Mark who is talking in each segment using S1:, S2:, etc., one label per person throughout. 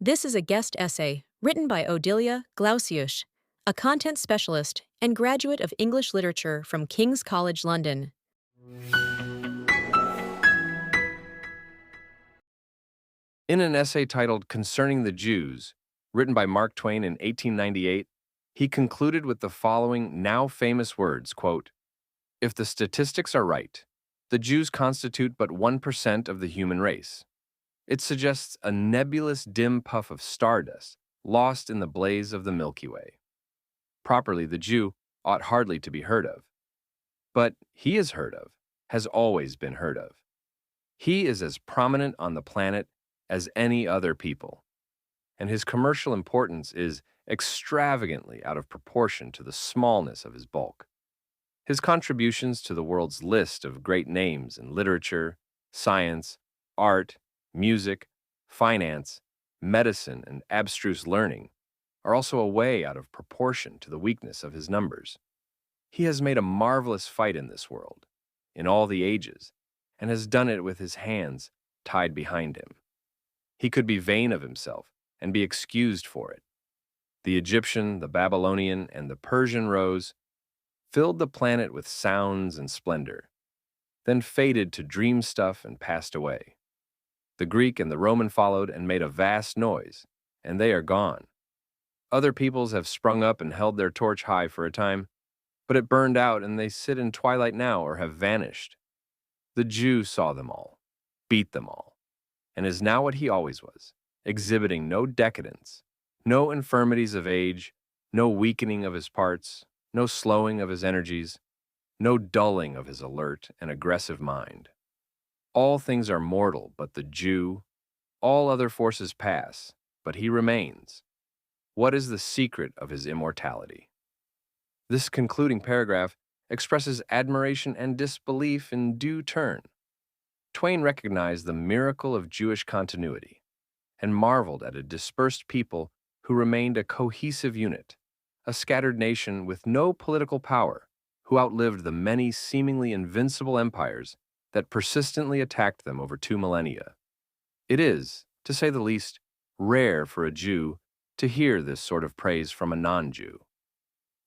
S1: This is a guest essay written by Odilia Glausius, a content specialist and graduate of English literature from King's College London.
S2: In an essay titled Concerning the Jews, written by Mark Twain in 1898, he concluded with the following now famous words, quote, "If the statistics are right, the Jews constitute but 1% of the human race. It suggests a nebulous dim puff of stardust lost in the blaze of the Milky Way. Properly, the Jew ought hardly to be heard of. But he is heard of, has always been heard of. He is as prominent on the planet as any other people, and his commercial importance is extravagantly out of proportion to the smallness of his bulk. His contributions to the world's list of great names in literature, science, art, music, finance, medicine, and abstruse learning are also a way out of proportion to the weakness of his numbers. He has made a marvelous fight in this world, in all the ages, and has done it with his hands tied behind him. He could be vain of himself and be excused for it. The Egyptian, the Babylonian, and the Persian rose, filled the planet with sounds and splendor, then faded to dream stuff and passed away. The Greek and the Roman followed and made a vast noise, and they are gone. Other peoples have sprung up and held their torch high for a time, but it burned out and they sit in twilight now or have vanished. The Jew saw them all, beat them all, and is now what he always was, exhibiting no decadence, no infirmities of age, no weakening of his parts, no slowing of his energies, no dulling of his alert and aggressive mind. All things are mortal but the Jew, all other forces pass, but he remains. What is the secret of his immortality? This concluding paragraph expresses admiration and disbelief in due turn. Twain recognized the miracle of Jewish continuity and marveled at a dispersed people who remained a cohesive unit, a scattered nation with no political power who outlived the many seemingly invincible empires that persistently attacked them over 2 millennia. It is, to say the least, rare for a Jew to hear this sort of praise from a non-Jew.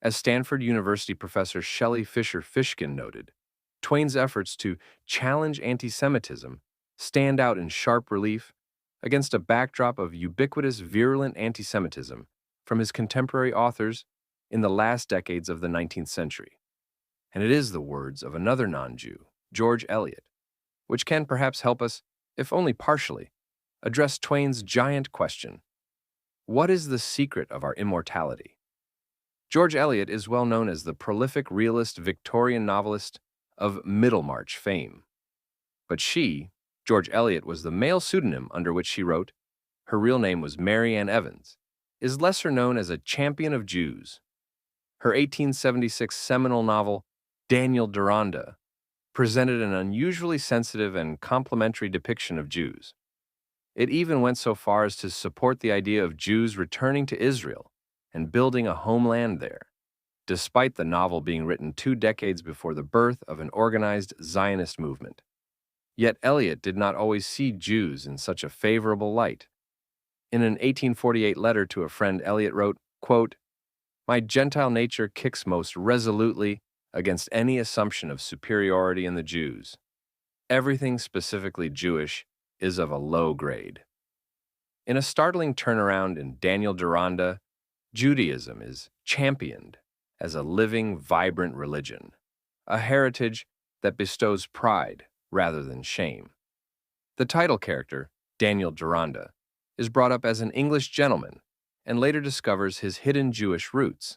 S2: As Stanford University professor Shelley Fisher Fishkin noted, Twain's efforts to challenge anti-Semitism stand out in sharp relief against a backdrop of ubiquitous virulent anti-Semitism from his contemporary authors in the last decades of the 19th century. And it is the words of another non-Jew, George Eliot, which can perhaps help us, if only partially, address Twain's giant question: what is the secret of our immortality? George Eliot is well known as the prolific realist Victorian novelist of Middlemarch fame. But she, George Eliot, was the male pseudonym under which she wrote. Her real name was Mary Ann Evans, is lesser known as a champion of Jews. Her 1876 seminal novel, Daniel Deronda, presented an unusually sensitive and complimentary depiction of Jews. It even went so far as to support the idea of Jews returning to Israel and building a homeland there, despite the novel being written 2 decades before the birth of an organized Zionist movement. Yet Eliot did not always see Jews in such a favorable light. In an 1848 letter to a friend, Eliot wrote, quote, "My Gentile nature kicks most resolutely against any assumption of superiority in the Jews. Everything specifically Jewish is of a low grade." In a startling turnaround in Daniel Deronda, Judaism is championed as a living, vibrant religion, a heritage that bestows pride rather than shame. The title character, Daniel Deronda, is brought up as an English gentleman and later discovers his hidden Jewish roots.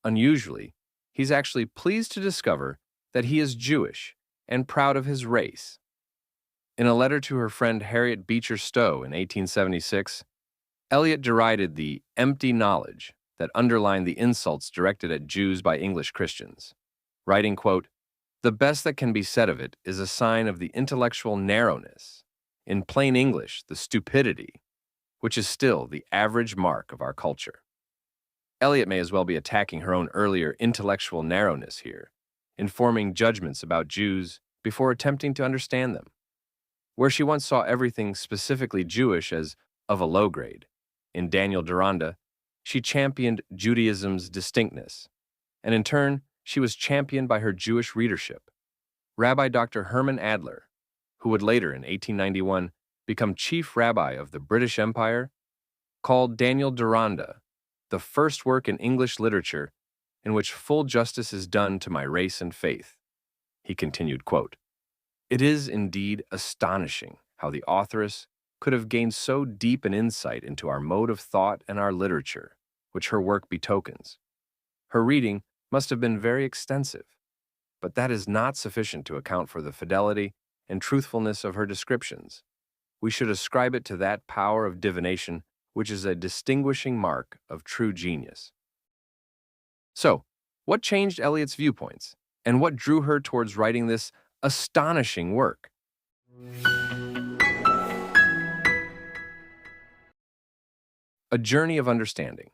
S2: Unusually, he's actually pleased to discover that he is Jewish and proud of his race. In a letter to her friend Harriet Beecher Stowe in 1876, Eliot derided the empty knowledge that underlined the insults directed at Jews by English Christians, writing, quote, "The best that can be said of it is a sign of the intellectual narrowness, in plain English, the stupidity, which is still the average mark of our culture." Eliot may as well be attacking her own earlier intellectual narrowness here, in forming judgments about Jews before attempting to understand them. Where she once saw everything specifically Jewish as of a low grade, In Daniel Deronda, she championed Judaism's distinctness, and in turn, she was championed by her Jewish readership. Rabbi Dr. Herman Adler, who would later in 1891 become chief rabbi of the British Empire, called Daniel Deronda the first work in English literature in which full justice is done to my race and faith. He continued, quote, "It is indeed astonishing how the authoress could have gained so deep an insight into our mode of thought and our literature, which her work betokens. Her reading must have been very extensive, but that is not sufficient to account for the fidelity and truthfulness of her descriptions. We should ascribe it to that power of divination which is a distinguishing mark of true genius." So, what changed Eliot's viewpoints, and what drew her towards writing this astonishing work? A Journey of Understanding.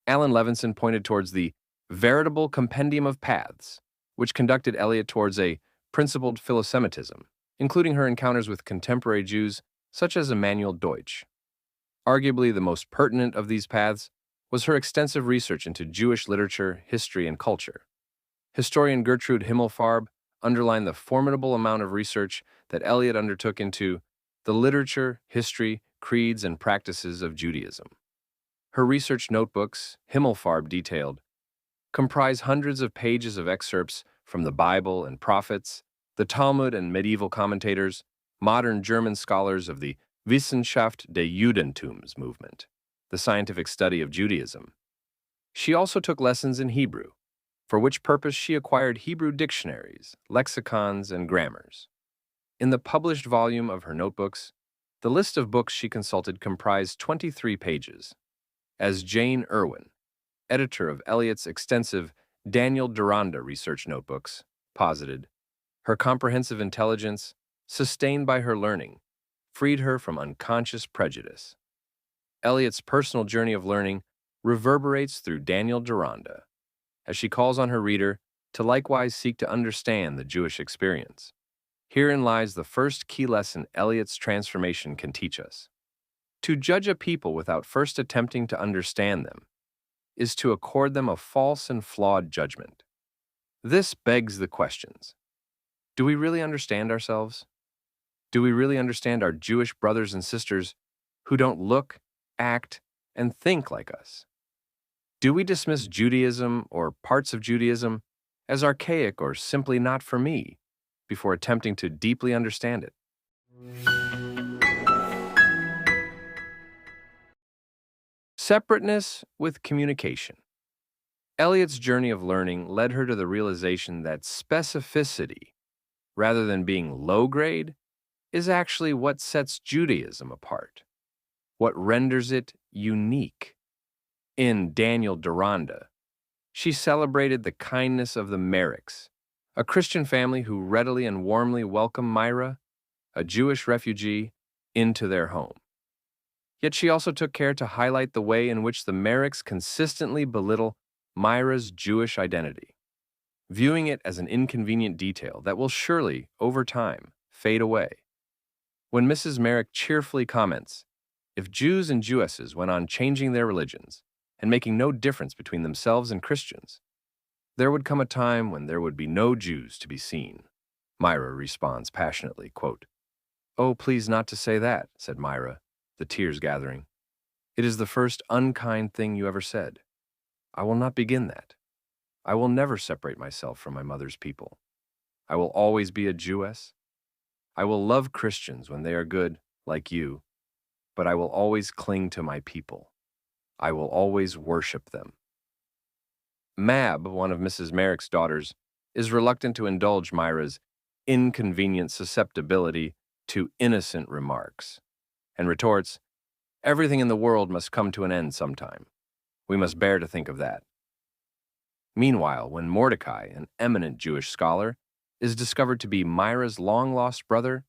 S2: Alan Levinson pointed towards the veritable compendium of paths, which conducted Eliot towards a principled philosemitism, including her encounters with contemporary Jews such as Emanuel Deutsch. Arguably the most pertinent of these paths was her extensive research into Jewish literature, history, and culture. Historian Gertrude Himmelfarb underlined the formidable amount of research that Eliot undertook into the literature, history, creeds, and practices of Judaism. Her research notebooks, Himmelfarb detailed, comprise hundreds of pages of excerpts from the Bible and prophets, the Talmud and medieval commentators, modern German scholars of the Wissenschaft des Judentums movement, the scientific study of Judaism. She also took lessons in Hebrew, for which purpose she acquired Hebrew dictionaries, lexicons, and grammars. In the published volume of her notebooks, the list of books she consulted comprised 23 pages. As Jane Irwin, editor of Eliot's extensive Daniel Deronda research notebooks, posited, her comprehensive intelligence, sustained by her learning, freed her from unconscious prejudice. Eliot's personal journey of learning reverberates through Daniel Deronda, as she calls on her reader to likewise seek to understand the Jewish experience. Herein lies the first key lesson Eliot's transformation can teach us. To judge a people without first attempting to understand them is to accord them a false and flawed judgment. This begs the questions. Do we really understand ourselves? Do we really understand our Jewish brothers and sisters who don't look, act, and think like us? Do we dismiss Judaism or parts of Judaism as archaic or simply not for me before attempting to deeply understand it? Separateness with communication. Eliot's journey of learning led her to the realization that specificity, rather than being low grade, is actually what sets Judaism apart, what renders it unique. In Daniel Deronda, she celebrated the kindness of the Merricks, a Christian family who readily and warmly welcomed Myra, a Jewish refugee, into their home. Yet she also took care to highlight the way in which the Merricks consistently belittle Myra's Jewish identity, viewing it as an inconvenient detail that will surely, over time, fade away. When Mrs. Merrick cheerfully comments, "If Jews and Jewesses went on changing their religions and making no difference between themselves and Christians, there would come a time when there would be no Jews to be seen," Myra responds passionately, quote, "Oh, please not to say that," said Myra, the tears gathering. "It is the first unkind thing you ever said. I will not begin that. I will never separate myself from my mother's people. I will always be a Jewess. I will love Christians when they are good, like you, but I will always cling to my people. I will always worship them." Mab, one of Mrs. Merrick's daughters, is reluctant to indulge Myra's inconvenient susceptibility to innocent remarks, and retorts, "Everything in the world must come to an end sometime. We must bear to think of that." Meanwhile, when Mordecai, an eminent Jewish scholar, is discovered to be Myra's long-lost brother,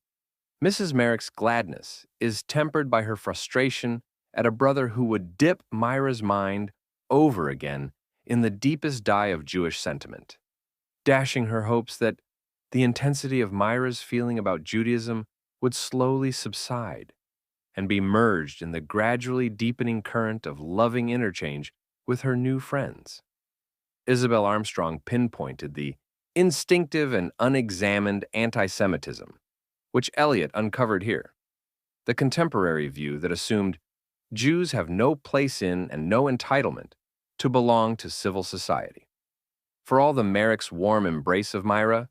S2: Mrs. Merrick's gladness is tempered by her frustration at a brother who would dip Myra's mind over again in the deepest dye of Jewish sentiment, dashing her hopes that the intensity of Myra's feeling about Judaism would slowly subside, and be merged in the gradually deepening current of loving interchange with her new friends. Isabel Armstrong pinpointed the instinctive and unexamined anti-Semitism, which Eliot uncovered here, the contemporary view that assumed Jews have no place in and no entitlement to belong to civil society. For all the Merrick's warm embrace of Myra,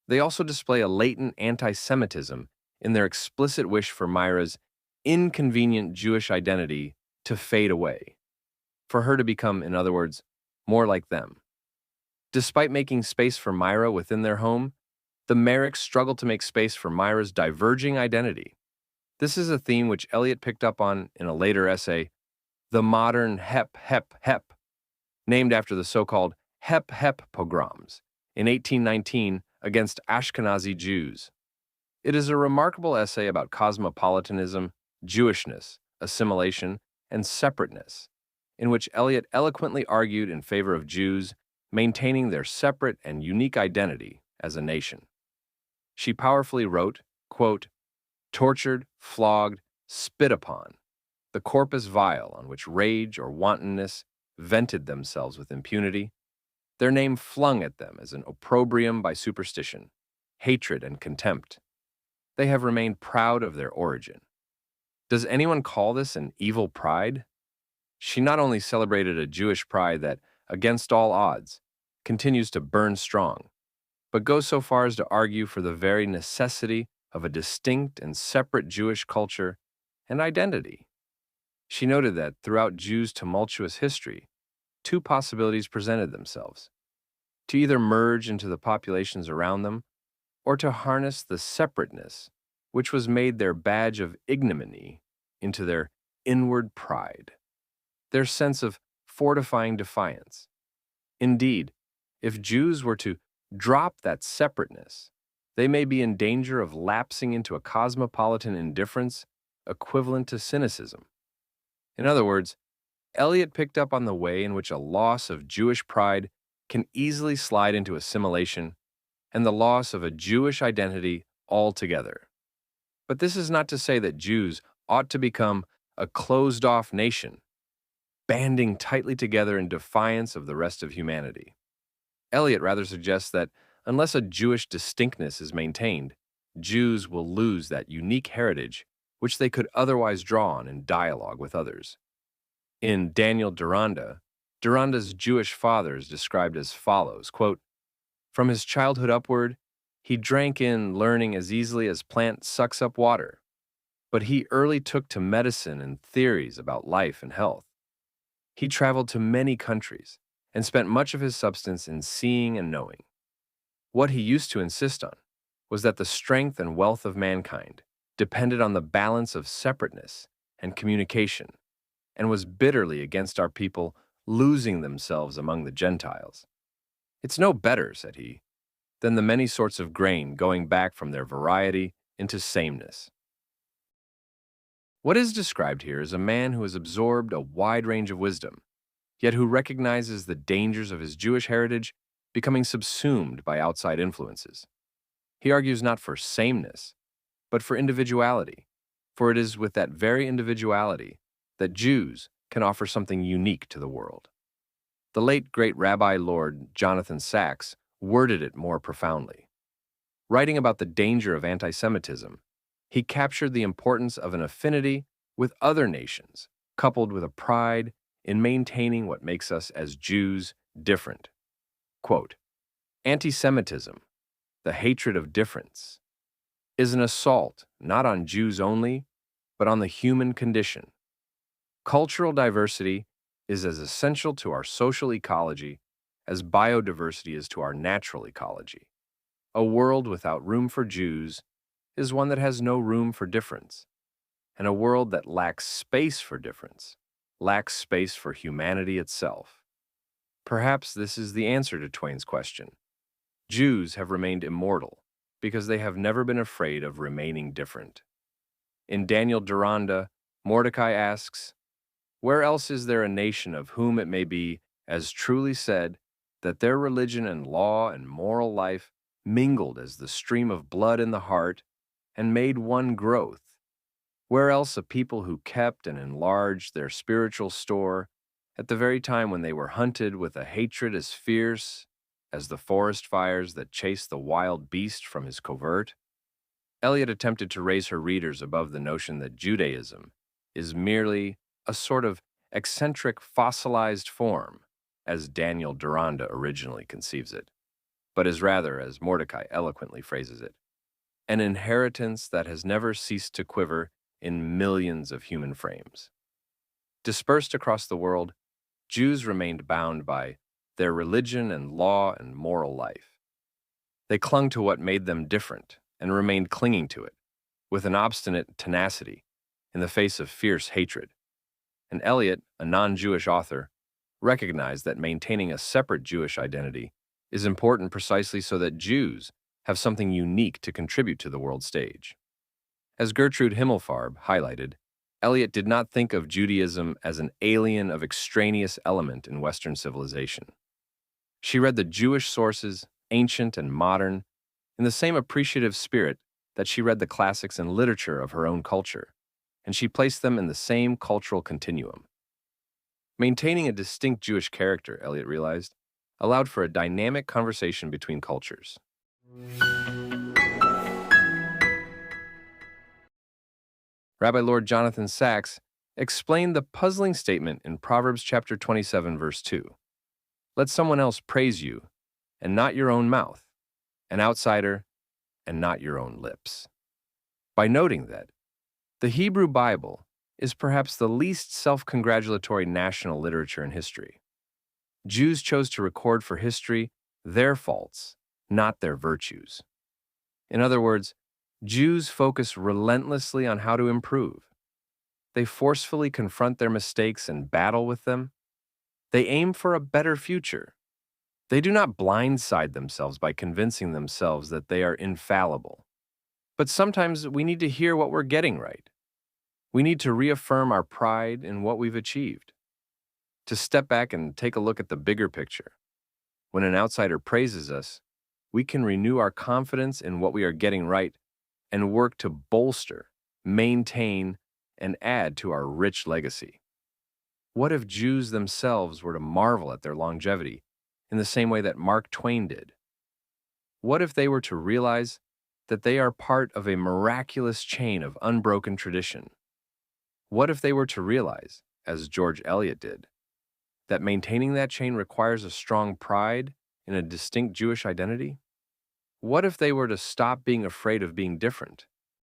S2: they also display a latent anti-Semitism in their explicit wish for Myra's inconvenient Jewish identity to fade away, for her to become, in other words, more like them. Despite making space for Myra within their home, the Merricks struggle to make space for Myra's diverging identity. This is a theme which Eliot picked up on in a later essay, The Modern Hep Hep Hep, named after the so-called Hep Hep pogroms in 1819 against Ashkenazi Jews. It is a remarkable essay about cosmopolitanism, Jewishness, assimilation, and separateness, in which Eliot eloquently argued in favor of Jews maintaining their separate and unique identity as a nation. She powerfully wrote, quote, tortured, flogged, spit upon, the corpus vile on which rage or wantonness vented themselves with impunity, their name flung at them as an opprobrium by superstition, hatred, and contempt. They have remained proud of their origin. Does anyone call this an evil pride? She not only celebrated a Jewish pride that, against all odds, continues to burn strong, but goes so far as to argue for the very necessity of a distinct and separate Jewish culture and identity. She noted that throughout Jews' tumultuous history, two possibilities presented themselves: to either merge into the populations around them, or to harness the separateness which was made their badge of ignominy into their inward pride, their sense of fortifying defiance. Indeed, if Jews were to drop that separateness, they may be in danger of lapsing into a cosmopolitan indifference equivalent to cynicism. In other words, Eliot picked up on the way in which a loss of Jewish pride can easily slide into assimilation and the loss of a Jewish identity altogether. But this is not to say that Jews ought to become a closed-off nation, banding tightly together in defiance of the rest of humanity. Eliot rather suggests that unless a Jewish distinctness is maintained, Jews will lose that unique heritage which they could otherwise draw on in dialogue with others. In Daniel Deronda, Deronda's Jewish father is described as follows, quote, from his childhood upward, he drank in learning as easily as plant sucks up water, but he early took to medicine and theories about life and health. He traveled to many countries and spent much of his substance in seeing and knowing. What he used to insist on was that the strength and wealth of mankind depended on the balance of separateness and communication, and was bitterly against our people losing themselves among the Gentiles. It's no better, said he, than the many sorts of grain going back from their variety into sameness. What is described here is a man who has absorbed a wide range of wisdom, yet who recognizes the dangers of his Jewish heritage becoming subsumed by outside influences. He argues not for sameness, but for individuality, for it is with that very individuality that Jews can offer something unique to the world. The late great Rabbi Lord Jonathan Sacks worded it more profoundly. Writing about the danger of anti-Semitism, he captured the importance of an affinity with other nations, coupled with a pride in maintaining what makes us as Jews different. Quote, anti-Semitism, the hatred of difference, is an assault not on Jews only, but on the human condition. Cultural diversity is as essential to our social ecology as biodiversity is to our natural ecology. A world without room for Jews is one that has no room for difference, and a world that lacks space for difference lacks space for humanity itself. Perhaps this is the answer to Twain's question. Jews have remained immortal because they have never been afraid of remaining different. In Daniel Deronda, Mordecai asks, where else is there a nation of whom it may be as truly said that their religion and law and moral life mingled as the stream of blood in the heart and made one growth? Where else a people who kept and enlarged their spiritual store at the very time when they were hunted with a hatred as fierce as the forest fires that chase the wild beast from his covert? Eliot attempted to raise her readers above the notion that Judaism is merely a sort of eccentric fossilized form, as Daniel Deronda originally conceives it, but is rather, as Mordecai eloquently phrases it, an inheritance that has never ceased to quiver in millions of human frames. Dispersed across the world, Jews remained bound by their religion and law and moral life. They clung to what made them different and remained clinging to it with an obstinate tenacity in the face of fierce hatred. And Eliot, a non-Jewish author, recognized that maintaining a separate Jewish identity is important precisely so that Jews have something unique to contribute to the world stage. As Gertrude Himmelfarb highlighted, Eliot did not think of Judaism as an alien of extraneous element in Western civilization. She read the Jewish sources, ancient and modern, in the same appreciative spirit that she read the classics and literature of her own culture, and she placed them in the same cultural continuum. Maintaining a distinct Jewish character, Eliot realized, allowed for a dynamic conversation between cultures. Rabbi Lord Jonathan Sacks explained the puzzling statement in Proverbs chapter 27, verse 2. Let someone else praise you, and not your own mouth, an outsider, and not your own lips. By noting that the Hebrew Bible is perhaps the least self-congratulatory national literature in history. Jews chose to record for history their faults, not their virtues. In other words, Jews focus relentlessly on how to improve. They forcefully confront their mistakes and battle with them. They aim for a better future. They do not blindside themselves by convincing themselves that they are infallible. But sometimes we need to hear what we're getting right. We need to reaffirm our pride in what we've achieved. To step back and take a look at the bigger picture. When an outsider praises us, we can renew our confidence in what we are getting right and work to bolster, maintain, and add to our rich legacy. What if Jews themselves were to marvel at their longevity in the same way that Mark Twain did? What if they were to realize that they are part of a miraculous chain of unbroken tradition? What if they were to realize, as George Eliot did, that maintaining that chain requires a strong pride in a distinct Jewish identity? What if they were to stop being afraid of being different